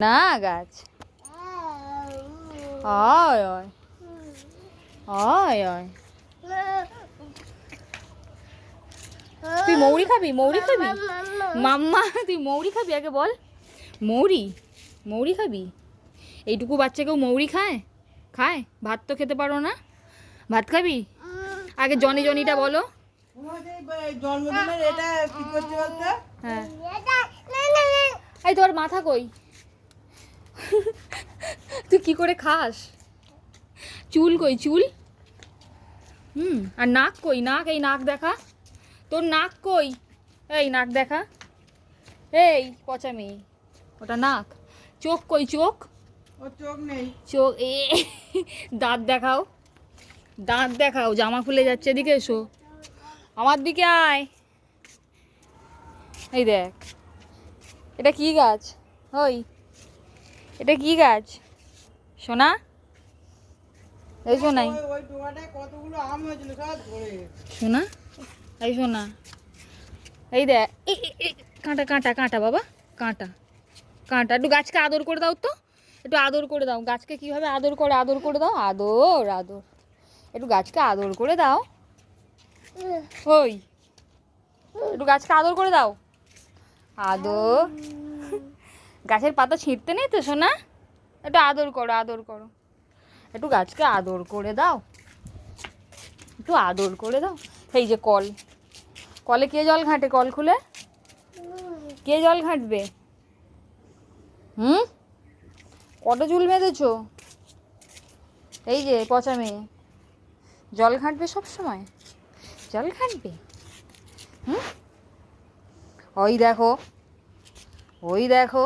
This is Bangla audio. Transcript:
না গাছ হয় হয় হয় হয়। তুই মৌরি খাবি? মৌরি খাবি মাম্মা? তুই মৌরি খাবি? আগে বল। মৌরি মৌরি খাবি? এইটুকু বাচ্চা কেউ মৌরি খায়? খায়? ভাত তো খেতে পারো না, ভাত খাবি? আগে জনি জনিটা বলো। জন্মদিনের এটা কি করতে বলতো? হ্যাঁ, এই তোর মাথা কই? তুই কি করে খাস? চুল কই চুল? আর নাক কই? নাক, এই নাক দেখা। তোর নাক কই? এই নাক দেখা। এই পচা মেয়ে, ওটা নাক। চোখ কই? চোখ, ওর চোখ নেই। চোখ দাঁত দেখাও, দাঁত দেখাও। জামা খুলে যাচ্ছে, এদিকে এসো, আমার দিকে আয়। এই দেখ, এটা কি গাছ? ওই, এটা কি গাছ সোনা? এই শোনাই ওই ডোয়াটায় কতগুলো আম হয়েছিল সব ধরে। সোনা, এই সোনা, এই দেখ। এই কাঁটা কাঁটা কাঁটা বাবা, কাঁটা কাঁটা। একটু গাছকে আদর করে দাও তো, একটু আদর করে দাও। গাছকে কীভাবে আদর করে, আদর করে দাও। আদর আদর, একটু গাছকে আদর করে দাও। ওই, একটু গাছকে আদর করে দাও। আদর। গাছের পাতা ছিঁড়তে নেই তো সোনা? একটু আদর করো, আদর করো। একটু গাছকে আদর করে দাও, একটু আদর করে দাও। এই যে কল, কলে কে জল ঘাঁটে? কল খুলে কে জল ঘাঁটবে? কত চুল বেঁধেছ? এই যে পচা মেয়ে, জল ঘাঁটবে সব সময়, জল ঘাঁটবে। ওই দেখো, ওই দেখো।